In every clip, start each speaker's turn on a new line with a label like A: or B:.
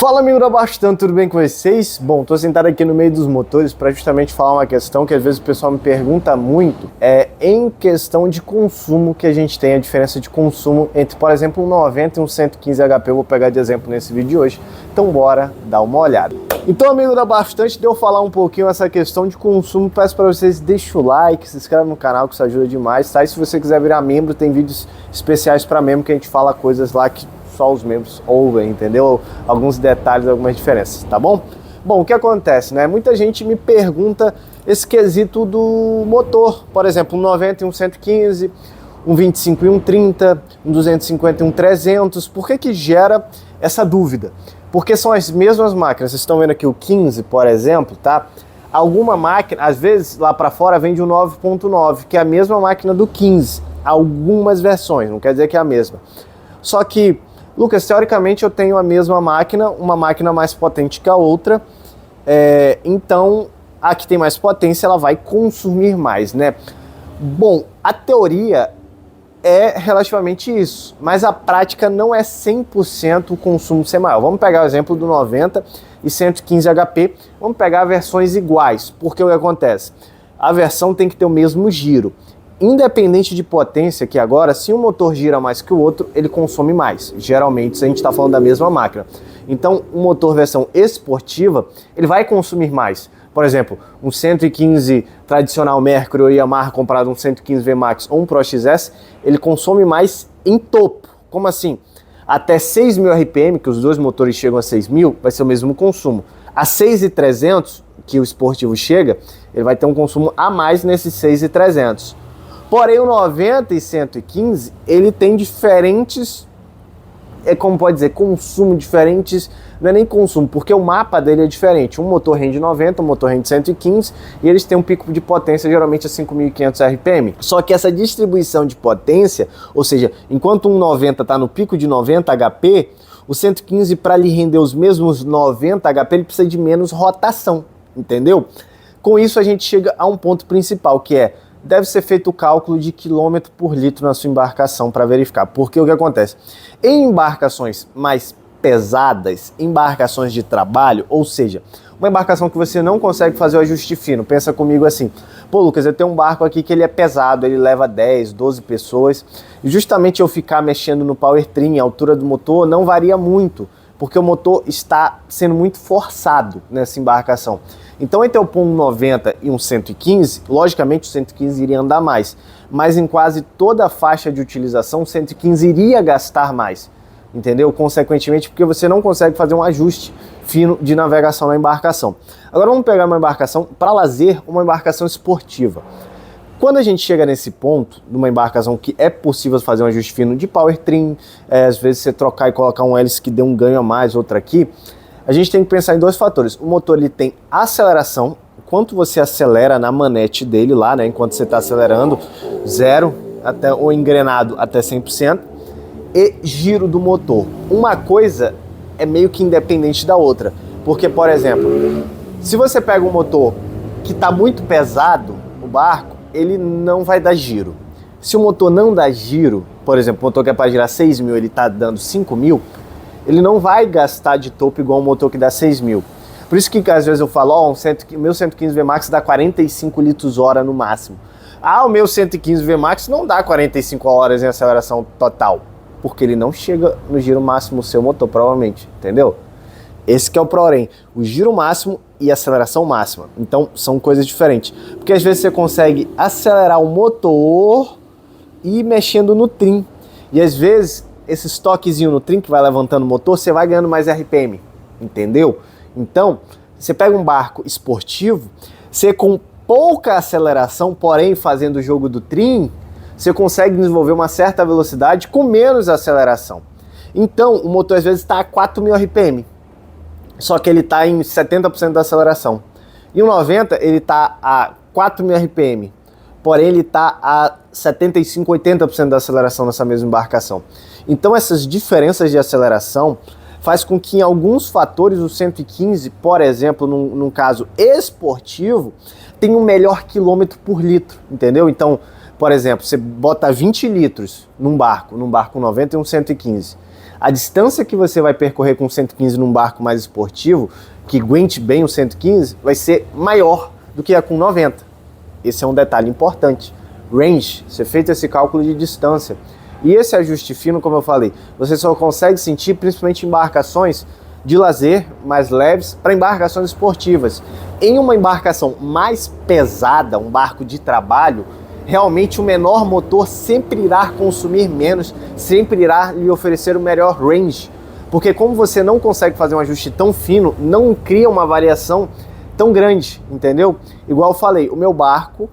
A: Fala, amigo da Bastan, tudo bem com vocês? Bom, tô sentado aqui no meio dos motores para justamente falar uma questão que às vezes o pessoal me pergunta muito, em questão de consumo que a gente tem, a diferença de consumo entre, por exemplo, um 90 e um 115 HP, eu vou pegar de exemplo nesse vídeo de hoje, então bora dar uma olhada. Então, amigo da Bastan, antes de eu falar um pouquinho essa questão de consumo, peço para vocês, deixa o like, se inscreve no canal que isso ajuda demais, tá? E se você quiser virar membro, tem vídeos especiais para membro que a gente fala coisas lá que só os membros ouvem, entendeu? Alguns detalhes, algumas diferenças, tá bom? Bom, o que acontece, né? Muita gente me pergunta esse quesito do motor, por exemplo, um 90 e um 115, um 25 e um 30, um 250 e um 300, por que que gera essa dúvida? Porque são as mesmas máquinas, vocês estão vendo aqui o 15, por exemplo, tá? Alguma máquina, às vezes lá para fora vende o 9.9, que é a mesma máquina do 15, algumas versões, não quer dizer que é a mesma. Só que, Lucas, teoricamente eu tenho a mesma máquina, uma máquina mais potente que a outra, então a que tem mais potência ela vai consumir mais, né? Bom, a teoria é relativamente isso, mas a prática não é 100% o consumo ser maior. Vamos pegar o exemplo do 90 e 115 HP, vamos pegar versões iguais, porque o que acontece? A versão tem que ter o mesmo giro. Independente de potência, que agora, se um motor gira mais que o outro, ele consome mais. Geralmente, se a gente está falando da mesma máquina. Então, um motor versão esportiva, ele vai consumir mais. Por exemplo, um 115 tradicional Mercury ou Yamaha comparado a um 115 VMAX ou um Pro XS, ele consome mais em topo. Como assim? Até 6.000 RPM, que os dois motores chegam a 6.000, vai ser o mesmo consumo. A 6.300, que o esportivo chega, ele vai ter um consumo a mais nesses 6.300. Porém, o 90 e 115, ele tem diferentes, como pode dizer, consumo diferentes, não é nem consumo, porque o mapa dele é diferente. Um motor rende 90, um motor rende 115, e eles têm um pico de potência geralmente a 5.500 RPM. Só que essa distribuição de potência, ou seja, enquanto um 90 está no pico de 90 HP, o 115, para lhe render os mesmos 90 HP, ele precisa de menos rotação, entendeu? Com isso, a gente chega a um ponto principal, que é deve ser feito o cálculo de quilômetro por litro na sua embarcação para verificar. Porque o que acontece? Em embarcações mais pesadas, embarcações de trabalho, ou seja, uma embarcação que você não consegue fazer o ajuste fino, pensa comigo assim, pô Lucas, eu tenho um barco aqui que ele é pesado, ele leva 10, 12 pessoas, e justamente eu ficar mexendo no power trim, a altura do motor não varia muito, porque o motor está sendo muito forçado nessa embarcação. Então, entre eu pôr um 90 e um 115, logicamente o 115 iria andar mais, mas em quase toda a faixa de utilização, o 115 iria gastar mais, entendeu? Consequentemente, porque você não consegue fazer um ajuste fino de navegação na embarcação. Agora vamos pegar uma embarcação para lazer, uma embarcação esportiva. Quando a gente chega nesse ponto, numa embarcação que é possível fazer um ajuste fino de power trim, às vezes você trocar e colocar um hélice que dê um ganho a mais, outra aqui, a gente tem que pensar em dois fatores. O motor ele tem aceleração, quanto você acelera na manete dele lá, né, enquanto você está acelerando, 0 até, ou engrenado até 100%, e giro do motor. Uma coisa é meio que independente da outra, porque, por exemplo, se você pega um motor que está muito pesado, o barco, ele não vai dar giro. Se o motor não dá giro, por exemplo, o motor que é para girar 6.000, ele está dando 5.000, ele não vai gastar de topo igual um motor que dá 6.000. Por isso que às vezes eu falo, meu 115 VMAX dá 45 litros hora no máximo. Ah, o meu 115 VMAX não dá 45 horas em aceleração total, porque ele não chega no giro máximo do seu motor, provavelmente, entendeu? Esse que é o porém, o giro máximo e a aceleração máxima. Então, são coisas diferentes. Porque às vezes você consegue acelerar o motor e ir mexendo no trim. E às vezes, esse toquezinho no trim que vai levantando o motor, você vai ganhando mais RPM, entendeu? Então, você pega um barco esportivo, você com pouca aceleração, porém fazendo o jogo do trim, você consegue desenvolver uma certa velocidade com menos aceleração. Então, o motor às vezes está a 4.000 RPM, só que ele está em 70% da aceleração. E o 90, ele está a 4.000 RPM, porém ele está a 75%, 80% da aceleração nessa mesma embarcação. Então essas diferenças de aceleração faz com que em alguns fatores o 115, por exemplo, num caso esportivo, tenha um melhor quilômetro por litro, entendeu? Então, por exemplo, você bota 20 litros num barco 90 e um 115. A distância que você vai percorrer com 115 num barco mais esportivo, que aguente bem o 115, vai ser maior do que a com 90. Esse é um detalhe importante. Range, você fez esse cálculo de distância. E esse ajuste fino, como eu falei, você só consegue sentir principalmente em embarcações de lazer mais leves para embarcações esportivas. Em uma embarcação mais pesada, um barco de trabalho, realmente o menor motor sempre irá consumir menos, sempre irá lhe oferecer o melhor range. Porque como você não consegue fazer um ajuste tão fino, não cria uma variação tão grande, entendeu? Igual eu falei, o meu barco,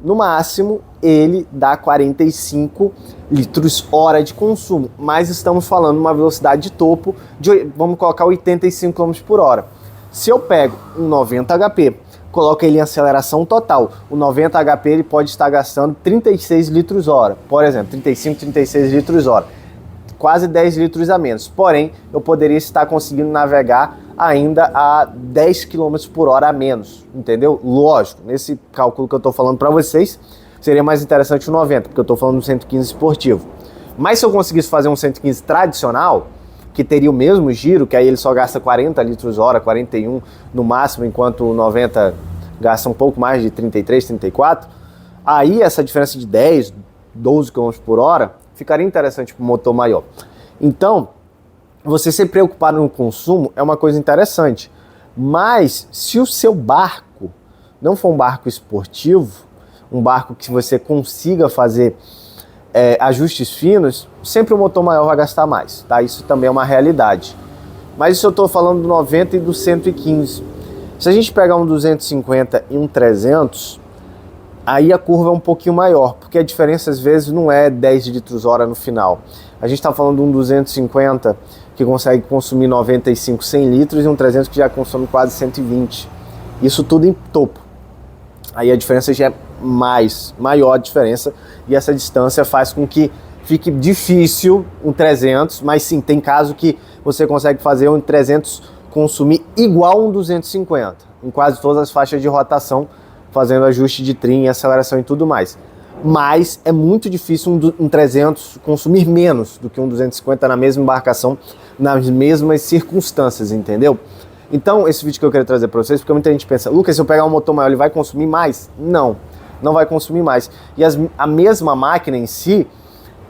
A: no máximo, ele dá 45 litros hora de consumo, mas estamos falando de uma velocidade de topo de, vamos colocar, 85 km por hora. Se eu pego um 90 HP, coloco ele em aceleração total, o 90 HP ele pode estar gastando 36 litros hora, por exemplo, 35, 36 litros hora, quase 10 litros a menos, porém, eu poderia estar conseguindo navegar ainda a 10 km por hora a menos, entendeu? Lógico, nesse cálculo que eu estou falando para vocês, seria mais interessante o 90, porque eu estou falando do 115 esportivo. Mas se eu conseguisse fazer um 115 tradicional, que teria o mesmo giro, que aí ele só gasta 40 litros hora, 41 no máximo, enquanto o 90 gasta um pouco mais de 33, 34, aí essa diferença de 10, 12 km por hora ficaria interessante para o motor maior. Então, você ser preocupado no consumo é uma coisa interessante, mas se o seu barco não for um barco esportivo, um barco que você consiga fazer ajustes finos, sempre o motor maior vai gastar mais, tá? Isso também é uma realidade. Mas isso eu estou falando do 90 e do 115. Se a gente pegar um 250 e um 300, aí a curva é um pouquinho maior, porque a diferença às vezes não é 10 litros hora no final. A gente está falando de um 250 que consegue consumir 95, 100 litros e um 300 que já consome quase 120. Isso tudo em topo. Aí a diferença já é maior a diferença, e essa distância faz com que fique difícil um 300, mas sim, tem caso que você consegue fazer um 300 consumir igual um 250, em quase todas as faixas de rotação, fazendo ajuste de trim, aceleração e tudo mais. Mas é muito difícil um 300 consumir menos do que um 250 na mesma embarcação, nas mesmas circunstâncias, entendeu? Então, esse vídeo que eu queria trazer para vocês, porque muita gente pensa, Lucas, se eu pegar um motor maior, ele vai consumir mais? Não vai consumir mais. E a mesma máquina em si,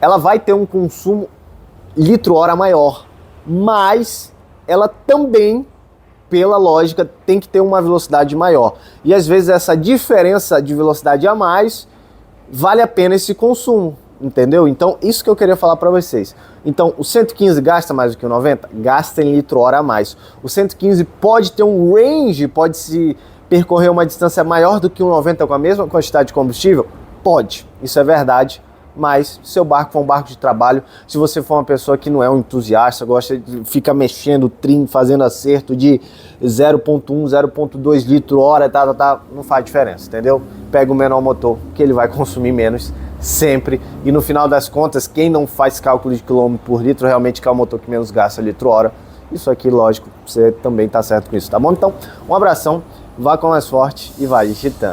A: ela vai ter um consumo litro-hora maior, mas ela também, pela lógica, tem que ter uma velocidade maior. E às vezes essa diferença de velocidade a mais vale a pena esse consumo, entendeu? Então, isso que eu queria falar para vocês. Então, o 115 gasta mais do que o 90? Gasta em litro-hora a mais. O 115 pode ter um range, pode se percorrer uma distância maior do que um 90 com a mesma quantidade de combustível? Pode, isso é verdade. Mas se seu barco for um barco de trabalho, se você for uma pessoa que não é um entusiasta, gosta de ficar mexendo o trim, fazendo acerto de 0.1, 0.2 litro hora, não faz diferença, entendeu? Pega o menor motor, que ele vai consumir menos sempre, e no final das contas, quem não faz cálculo de quilômetro por litro, realmente quer o motor que menos gasta litro hora. Isso aqui, lógico, você também tá certo com isso, tá bom? Então, um abração, vá com mais forte e vai digitando.